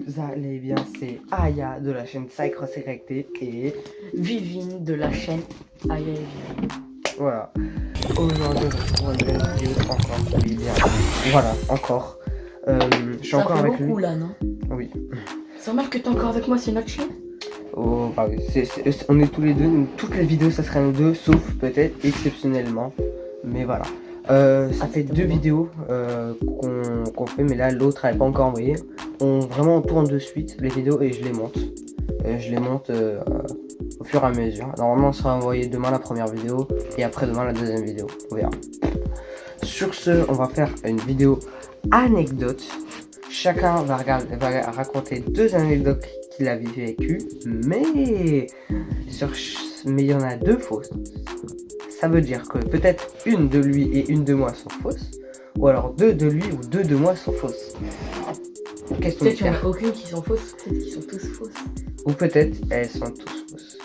vous allez bien, c'est Aya de la chaîne Cycross Recté et Vivine de la chaîne Aya et Vivine. voilà. Aujourd'hui, on se retrouve dans une nouvelle vidéo encore. Oui, bien. Voilà, encore. Je suis encore avec beaucoup lui. là, non? Oui. C'est normal que t'es encore avec moi, c'est notre chaîne? Oh, bah oui, on est tous les deux. Donc, toutes les vidéos, ça serait nous deux, sauf peut-être exceptionnellement. Mais voilà. Ça fait deux vidéos qu'on fait, mais là l'autre elle n'est pas encore envoyée. Vraiment on tourne de suite les vidéos et je les monte. Au fur et à mesure. Normalement on sera envoyé demain la première vidéo et après demain la deuxième vidéo. On verra. Sur ce, on va faire une vidéo anecdote. Chacun va raconter deux anecdotes qu'il a vécues, mais il y en a deux fausses. Ça veut dire que peut-être une de lui et une de moi sont fausses, ou alors deux de lui ou deux de moi sont fausses. Qu'est-ce qu'on Peut-être qu'il n'y en faire? a aucune qui sont fausses, peut-être qu'ils sont tous fausses. Ou peut-être elles sont tous fausses.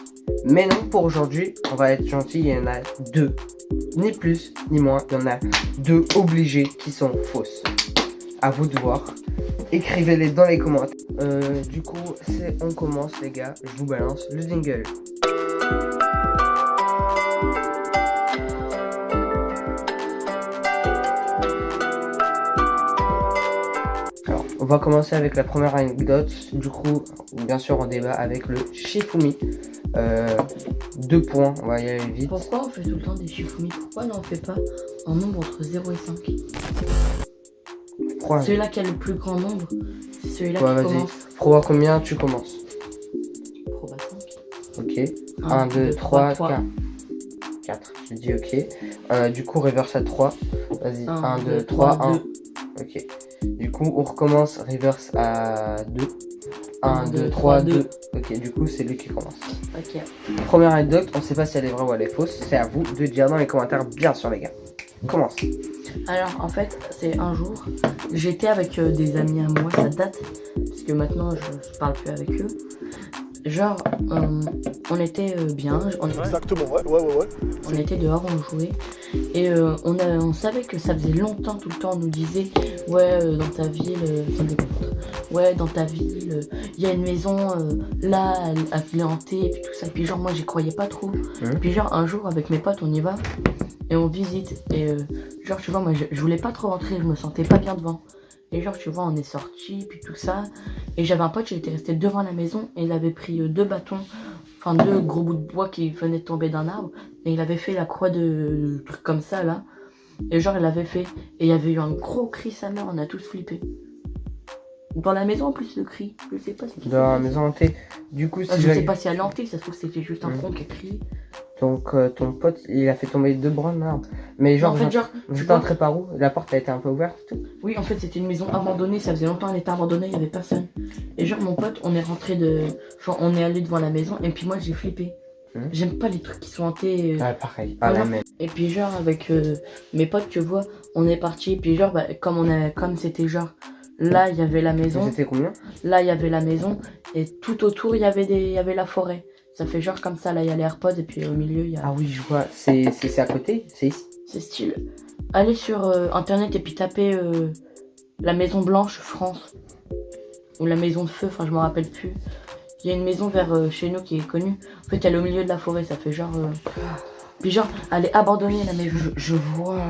Mais non, pour aujourd'hui, on va être gentil, il y en a deux. Ni plus, ni moins, il y en a deux obligés qui sont fausses. À vous de voir. Écrivez-les dans les commentaires. Du coup, on commence les gars, je vous balance le jingle. Alors, on va commencer avec la première anecdote. Du coup, bien sûr, on débat avec le Shifumi. 2 points, on va y aller vite. Pourquoi on fait tout le temps des Shifumi? Pourquoi on n'en fait pas en nombre entre 0 et 5? Celui-là qui a le plus grand nombre, c'est celui-là qui commence. Proba combien tu commences? Proba 5. Ok. 1, 2, 3, 4. 4. J'ai dit ok. Du coup, reverse à 3. Vas-y. 1, 2, 3, 1. Ok. Du coup, on recommence reverse à 2. 1, 2, 3, 2. Ok, du coup, c'est lui qui commence. Ok. Première anecdote, on sait pas si elle est vraie ou elle est fausse. C'est à vous de dire dans les commentaires, bien sûr, les gars. Commence. Alors, en fait, c'est un jour, j'étais avec des amis à moi, ça date, parce que maintenant, je parle plus avec eux. Genre, on était bien. Exactement, ouais. On était dehors, on jouait. Et on savait que ça faisait longtemps, tout le temps, on nous disait ouais, dans ta ville, ça me dégoûte. Ouais, dans ta ville, il y a une maison, là, elle est hantée, et puis tout ça. Et puis genre, moi, j'y croyais pas trop. Et puis genre, un jour, avec mes potes, on y va, et on visite. Et genre, tu vois, moi, je voulais pas trop rentrer, je me sentais pas bien devant. Et genre, tu vois, on est sorti, puis tout ça. Et j'avais un pote, il était resté devant la maison, et il avait pris 2 bâtons, enfin 2 gros bouts de bois qui venaient de tomber d'un arbre. Et il avait fait la croix de trucs comme ça, là. Et genre, il avait fait. Et il y avait eu un gros cri, sa mère, on a tous flippé. Dans la maison, en plus, le cri. Je sais pas si. Dans la maison hantée. Du coup, si je sais pas si elle est hantée, ça se trouve, c'était juste un con qui a crié. Donc, ton pote, il a fait tomber 2 branches d'arbres. Mais genre, en fait, genre, vous entrez par où? La porte a été un peu ouverte et tout? Oui, en fait, c'était une maison abandonnée. Ça faisait longtemps qu'elle était abandonnée, il y avait personne. Et genre, mon pote, on est rentré de. Enfin, on est allé devant la maison, et puis moi, j'ai flippé. J'aime pas les trucs qui sont hantés. Ah, pareil, pas la même. Et puis genre, avec mes potes, tu vois, on est parti. Et puis genre, bah, comme c'était genre, là, il y avait la maison. C'était combien? Là, il y avait la maison. Et tout autour, il y avait la forêt. Ça fait genre comme ça, là, il y a les AirPods. Et puis au milieu, il y a... Ah oui, je vois. C'est à côté? C'est ici? C'est style. Allez sur internet et puis tapez la Maison Blanche France. Ou la Maison de Feu, enfin, je m'en rappelle plus. Il y a une maison vers chez nous qui est connue. En fait, elle est au milieu de la forêt, ça fait genre... Puis genre, elle est abandonnée, la maison. Je vois...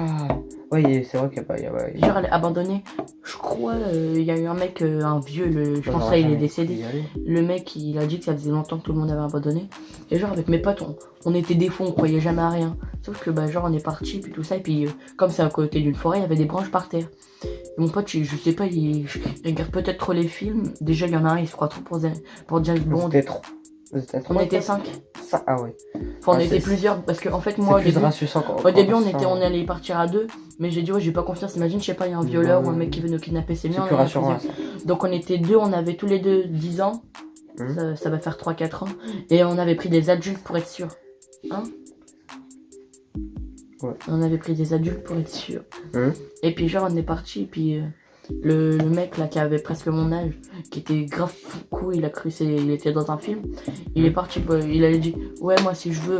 Oui, c'est vrai qu'il n'y a pas... Genre, elle est abandonnée. Je crois, il y a eu un mec, un vieux, je pense là, il est décédé. Le mec, il a dit que ça faisait longtemps que tout le monde avait abandonné. Et genre, avec mes potes, on était des fous, on croyait jamais à rien. Sauf que, bah, genre, on est parti, puis tout ça. Et puis, comme c'est à côté d'une forêt, il y avait des branches par terre. Et mon pote, je sais pas, il regarde peut-être trop les films. Déjà, il y en a un, il se croit trop pour James Bond. On était 5. Ah ouais. Enfin, on était plusieurs, parce que en fait, moi, au début, on allait partir à 2. Mais j'ai dit, ouais, j'ai pas confiance. Imagine, je sais pas, il y a un violeur ou un mec qui veut nous kidnapper, c'est mieux. Plus rassurant. Donc, on était 2, on avait tous les deux 10 ans. Ça va faire 3-4 ans. Et on avait pris des adultes pour être sûr. Hein? Ouais. On avait pris des adultes pour être sûr. Et puis, genre, on est parti, et puis. Le mec là qui avait presque mon âge, qui était grave fou, il a cru il était dans un film. Il est parti, il avait dit ouais, moi si je veux,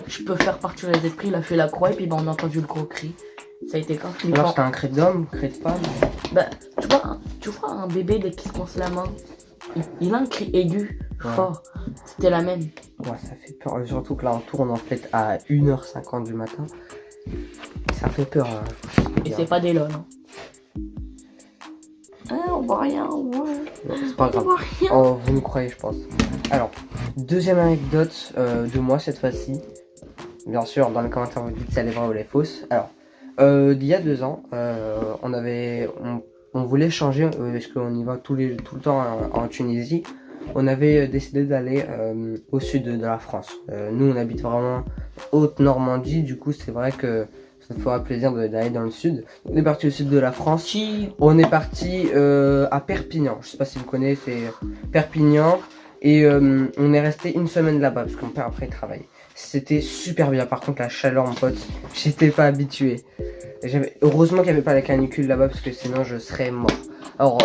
je peux faire partir les esprits. Il a fait la croix et puis bah, on a entendu le gros cri. Ça a été grave flippant. Alors c'était un cri d'homme, cri de femme? Bah tu vois un bébé dès qu'il se coince la main, il a un cri aigu, Ouais. fort. C'était la même. Ouais, ça fait peur. Surtout que là, on tourne en fait à 1h50 du matin. Ça fait peur. Hein. Et c'est pas des lol. Hein. Ah, on voit rien, on voit, Non, c'est pas on grave. voit rien. Oh, vous me croyez, je pense. Alors, deuxième anecdote de moi cette fois-ci. Bien sûr, dans les commentaires, vous dites si elle est vraie ou elle est fausse. Alors, il y a 2 ans, on voulait changer, parce qu'on y va tout le temps en Tunisie. On avait décidé d'aller au sud de la France. Nous, on habite vraiment Haute-Normandie. Du coup, c'est vrai que ça nous fera plaisir d'aller dans le sud. On est parti au sud de la France. On est parti à Perpignan. Je sais pas si vous connaissez, c'est Perpignan. Et on est resté 1 semaine là-bas parce que mon père après il travaille. C'était super bien. Par contre, la chaleur, mon pote, j'étais pas habitué. Heureusement qu'il n'y avait pas la canicule là-bas parce que sinon je serais mort. Alors,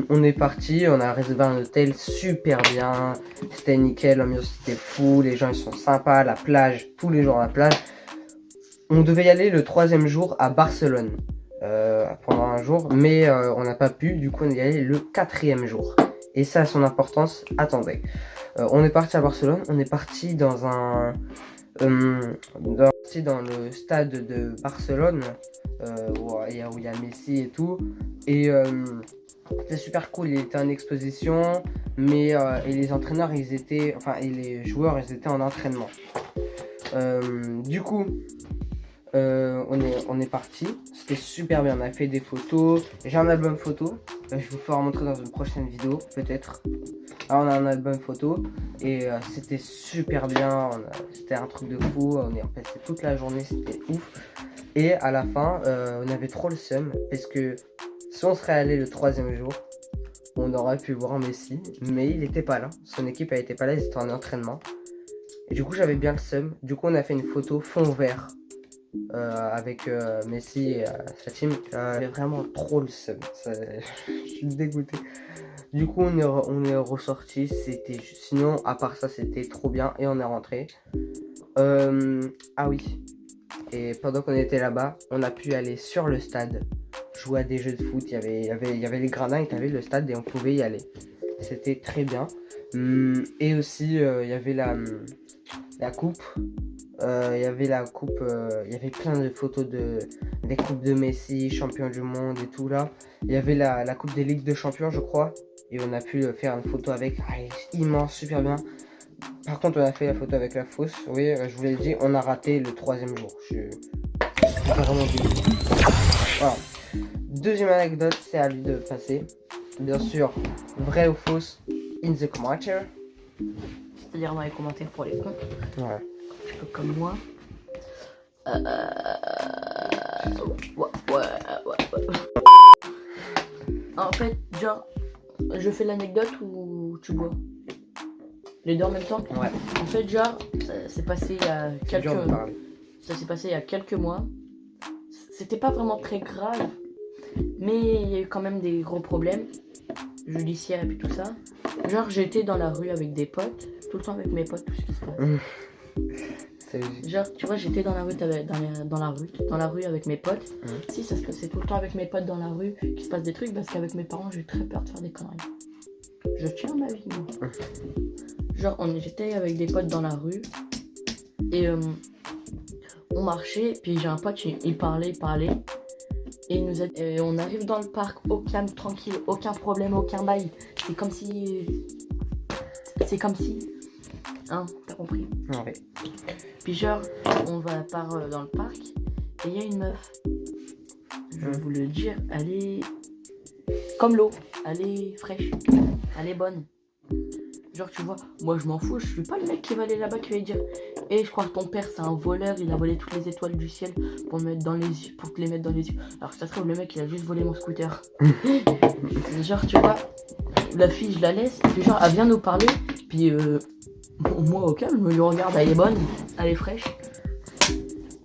on est parti, on a réservé un hôtel super bien. C'était nickel, l'ambiance était fou, les gens ils sont sympas, la plage, tous les jours à la plage. On devait y aller le 3e jour à Barcelone pendant un jour, mais on n'a pas pu, du coup on est allé le 4e jour. Et ça a son importance, attendez. On est parti à Barcelone, on est parti dans dans le stade de Barcelone, où il y a Messi et tout. Et c'était super cool, il était en exposition, mais et les entraîneurs ils étaient, enfin et les joueurs ils étaient en entraînement. Du coup, on est parti, c'était super bien, on a fait des photos, j'ai un album photo, je vous ferai montrer dans une prochaine vidéo peut-être. Alors on a un album photo et c'était super bien, c'était un truc de fou, on est passé toute la journée, c'était ouf. Et à la fin, on avait trop le seum parce que si on serait allé le 3e jour, on aurait pu voir Messi, mais il était pas là, son équipe elle était pas là, ils étaient en entraînement. Et du coup j'avais bien le seum, du coup on a fait une photo fond vert. Avec Messi et sa team, j'avais vraiment trop le seum. Je suis dégoûté. Du coup, on est ressorti. Sinon, à part ça, c'était trop bien et on est rentré. Ah oui. Et pendant qu'on était là-bas, on a pu aller sur le stade jouer à des jeux de foot. Il y avait les gradins et t'avais le stade et on pouvait y aller. C'était très bien. Et aussi, il y avait la coupe. Il y avait la coupe, il y avait plein de photos des coupes de Messi, champion du monde et tout là. Il y avait la coupe des Ligues de Champions, je crois. Et on a pu faire une photo avec. Ah, elle est immense, super bien. Par contre, on a fait la photo avec la fausse. Oui, je vous l'ai dit, on a raté le 3e jour. Je suis vraiment dégoûté. Voilà. Deuxième anecdote, c'est à lui de passer. Bien sûr, vrai ou fausse, in the commentaire. C'est-à-dire dans les commentaires pour les cons. Ouais. Un peu comme moi. Ouais. En fait, genre, je fais l'anecdote ou tu bois? Les deux en même temps? Ouais. En fait, genre, ça s'est passé il y a quelques... Dur de parler. Ça s'est passé il y a quelques mois. C'était pas vraiment très grave, mais il y a eu quand même des gros problèmes judiciaires et puis tout ça. Genre, j'étais dans la rue avec des potes, tout le temps avec mes potes, tout ce qui se passe. Genre, tu vois, j'étais dans la rue, dans la rue avec mes potes. Si, ça se passait tout le temps avec mes potes dans la rue, qu'il se passe des trucs, parce qu'avec mes parents, j'ai très peur de faire des conneries. Je tiens ma vie, moi. Genre, j'étais avec des potes dans la rue, et on marchait, puis j'ai un pote, il parlait, et on arrive dans le parc, au calme, tranquille, aucun problème, aucun bail. C'est comme si... Hein, t'as compris? Ouais. Puis genre, on va dans le parc, et il y a une meuf. Je vais vous le dire, elle est comme l'eau, elle est fraîche, elle est bonne. Genre, tu vois, moi je m'en fous, je suis pas le mec qui va aller là-bas qui va lui dire je crois que ton père c'est un voleur, il a volé toutes les étoiles du ciel pour te mettre dans les yeux, pour te les mettre dans les yeux. Alors que ça se trouve, le mec il a juste volé mon scooter. Genre, tu vois, la fille je la laisse, puis genre elle vient nous parler, puis moi au calme, je lui regarde, elle est bonne, elle est fraîche.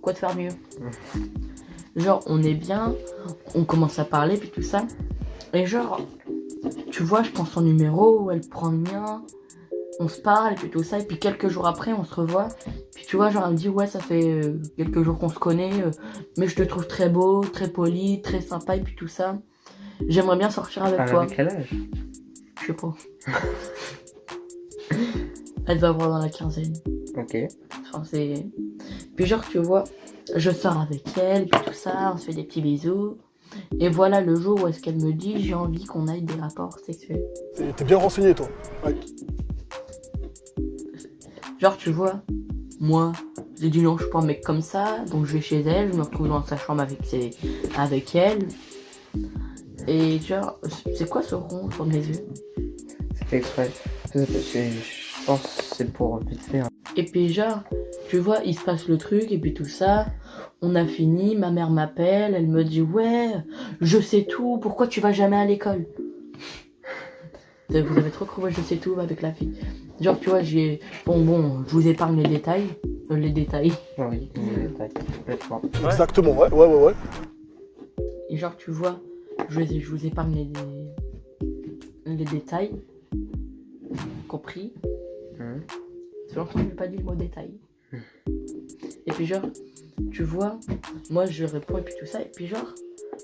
Quoi de faire mieux? Genre, on est bien, on commence à parler, puis tout ça. Et genre, tu vois, je prends son numéro, elle prend le mien, on se parle, et puis tout ça. Et puis quelques jours après, on se revoit. Puis tu vois, genre, elle me dit, ouais, ça fait quelques jours qu'on se connaît, mais je te trouve très beau, très poli, très sympa, et puis tout ça. J'aimerais bien sortir avec toi. Avec quel âge? sais pas. Elle va avoir dans la quinzaine. Ok. Enfin, c'est... Puis genre, tu vois, je sors avec elle, puis tout ça, on se fait des petits bisous. Et voilà le jour où est-ce qu'elle me dit, j'ai envie qu'on aille des rapports sexuels. T'es bien renseigné, toi. Ouais. Genre, tu vois, moi, j'ai dit non, je suis pas un mec comme ça, donc je vais chez elle, je me retrouve dans sa chambre avec elle. Et genre, c'est quoi ce rond sur mes yeux? C'est fait exprès. Je pense que c'est pour vite fait. Hein. Et puis genre, tu vois, il se passe le truc, et puis tout ça, on a fini, ma mère m'appelle, elle me dit, ouais, je sais tout, pourquoi tu vas jamais à l'école? Vous avez trop cru, je sais tout avec la fille. Genre, tu vois, Bon, je vous épargne les détails. Les détails. Oui, complètement. Exactement, ouais. Et genre, tu vois, je vous épargne les détails. Compris. C'est longtemps que je n'ai pas dit le mot détail. Et puis genre, tu vois, moi je réponds et puis tout ça. Et puis genre,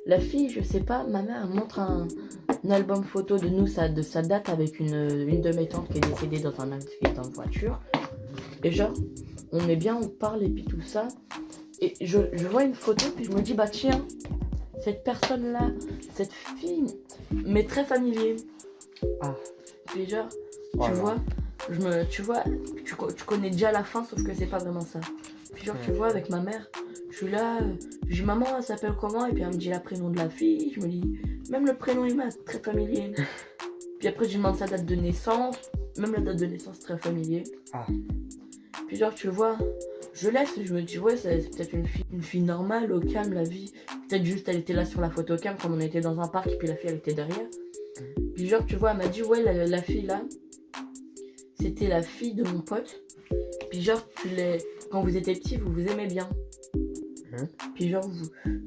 la fille, je sais pas, ma mère elle montre un album photo de nous, de sa date avec une de mes tantes qui est décédée dans un accident de voiture. Et genre, on est bien, on parle et puis tout ça. Et je vois une photo puis je me dis, bah tiens, cette personne-là, cette fille m'est très familier. Ah. Puis genre, Voilà. tu vois, tu connais déjà la fin, sauf que c'est pas vraiment ça. Puis genre, tu vois, avec ma mère, je suis là, je dis maman, elle s'appelle comment? Et puis elle me dit le prénom de la fille. Je me dis, même le prénom il m'a très familier. Puis après, je lui demande sa date de naissance. Même la date de naissance, très familier. Ah. Puis genre, tu vois, je laisse, je me dis, ouais, c'est peut-être une fille normale, au calme, la vie. Peut-être juste, elle était là sur la photo cam, comme on était dans un parc, et puis la fille, elle était derrière. Puis genre, tu vois, elle m'a dit, ouais, la fille là, c'était la fille de mon pote. Puis genre, quand vous étiez petits, vous vous aimez bien. Puis genre,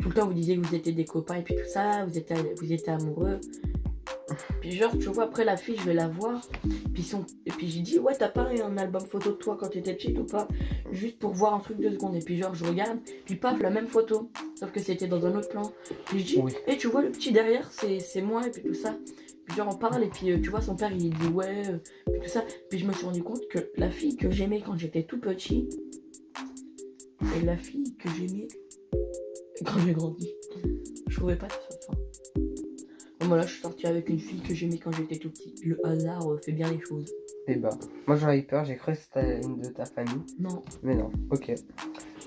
tout le temps, vous disiez que vous étiez des copains et puis tout ça, vous étiez amoureux. Puis genre, tu vois, après la fille, je vais la voir. Et puis j'ai dit, ouais, t'as pas un album photo de toi quand t'étais petite ou pas? Juste pour voir un truc 2 secondes. Et puis genre, je regarde, puis paf, la même photo. Sauf que c'était dans un autre plan. Puis je dis, Oui. et tu vois, le petit derrière, c'est moi et puis tout ça. Puis genre, on parle et puis tu vois, son père, il dit, ouais, puis tout ça. Puis je me suis rendu compte que la fille que j'aimais quand j'étais tout petit, c'est la fille que j'aimais quand j'ai grandi. Je trouvais pas ça fin. Bon, voilà, je suis sortie avec une fille que j'aimais quand j'étais tout petit. Le hasard fait bien les choses. Et bah, moi j'aurais eu peur, j'ai cru que c'était une de ta famille. Non. Mais non, ok.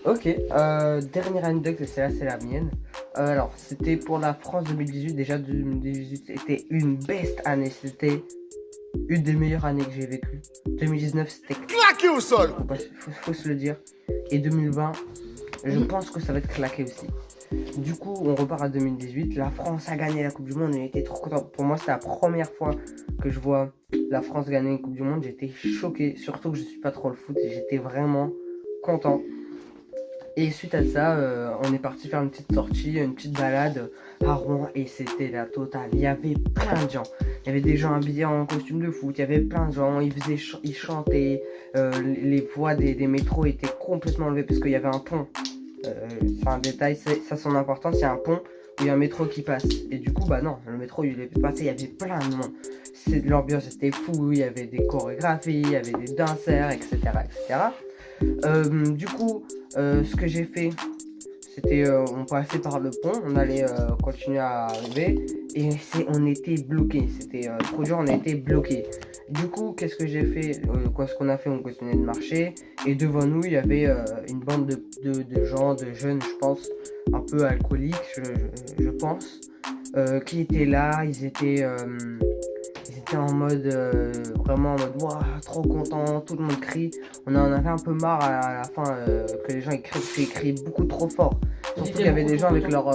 Ok, dernière anecdote, celle-là c'est la mienne. Alors, c'était pour la France 2018. Déjà, 2018 c'était une best année. C'était une des meilleures années que j'ai vécues. 2019 c'était Claqué au sol. faut se le dire. Et 2020, je pense que ça va être claqué aussi. Du coup, on repart à 2018. La France a gagné la Coupe du Monde. On était trop contents. Pour moi, c'est la première fois que je vois la France gagner une Coupe du Monde. J'étais choqué. Surtout que je suis pas trop le foot. Et j'étais vraiment content. Et suite à ça, on est parti faire une petite sortie, une petite balade à Rouen. Et c'était la totale. Il y avait plein de gens. Il y avait des gens habillés en costume de foot. Il y avait plein de gens. Ils chantaient. Les voix des métros étaient complètement levées parce qu'il y avait un pont. C'est un détail, ça a son importance. Il y a un pont où il y a un métro qui passe. Et du coup, bah non, le métro il est passé. Il y avait plein de monde. L'ambiance était fou. Il y avait des chorégraphies, il y avait des danseurs, etc. Du coup, ce que j'ai fait, c'était on passait par le pont, on allait continuer à arriver et on était bloqué. C'était trop dur, on a été bloqué. Du coup, qu'est-ce que j'ai fait? Ce qu'on a fait, on continuait de marcher et devant nous, il y avait une bande de gens, de jeunes, je pense, un peu alcooliques, je pense, qui étaient là. Ils étaient en mode vraiment en mode waouh, trop content, tout le monde crie. On en avait un peu marre à la fin que les gens ils crient beaucoup trop fort. Surtout qu'il y avait des gens avec leur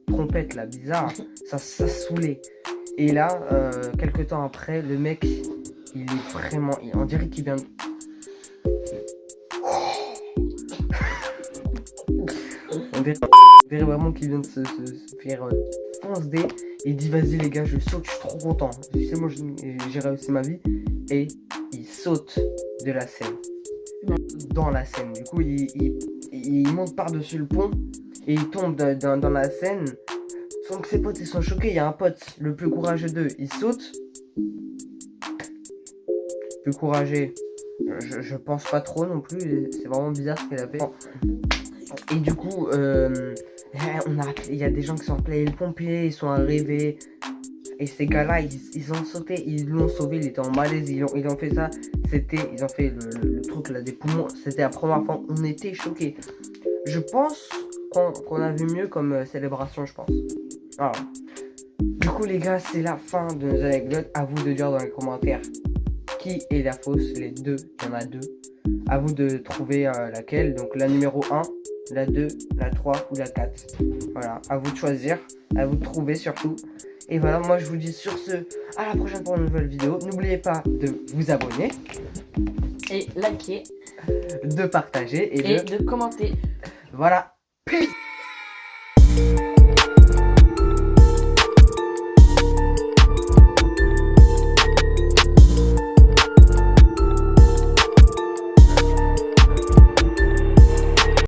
trompette là bizarre, ça saoulait. Et là, quelques temps après, le mec, il est vraiment, on dirait qu'il vient de... on dirait vraiment qu'il vient de se faire foncer. Il dit vas-y les gars, je saute, je suis trop content. C'est moi, j'ai réussi ma vie. Et il saute de la scène. Dans la scène. Du coup, il monte par-dessus le pont et il tombe dans la scène. Donc ses potes ils sont choqués. Il y a un pote, le plus courageux d'eux, il saute. Plus courageux. Je pense pas trop non plus. C'est vraiment bizarre ce qu'elle a fait. Et du coup, il y a des gens qui sont appelés les pompiers, ils sont arrivés. Et ces gars-là, ils ont sauté, ils l'ont sauvé, il était en malaise, ils ont fait ça. Ils ont fait le truc là des poumons. C'était la première fois, on était choqués. Je pense qu'on a vu mieux comme célébration, je pense. Voilà. Du coup, les gars, c'est la fin de nos anecdotes. À vous de dire dans les commentaires qui est la fausse, les deux, il y en a deux. À vous de trouver laquelle, donc la numéro 1, la 2, la 3 ou la 4. Voilà, à vous de choisir, à vous de trouver surtout. Et voilà, moi je vous dis sur ce, à la prochaine pour une nouvelle vidéo. N'oubliez pas de vous abonner. Et liker. De partager Et de commenter. Voilà. Peace.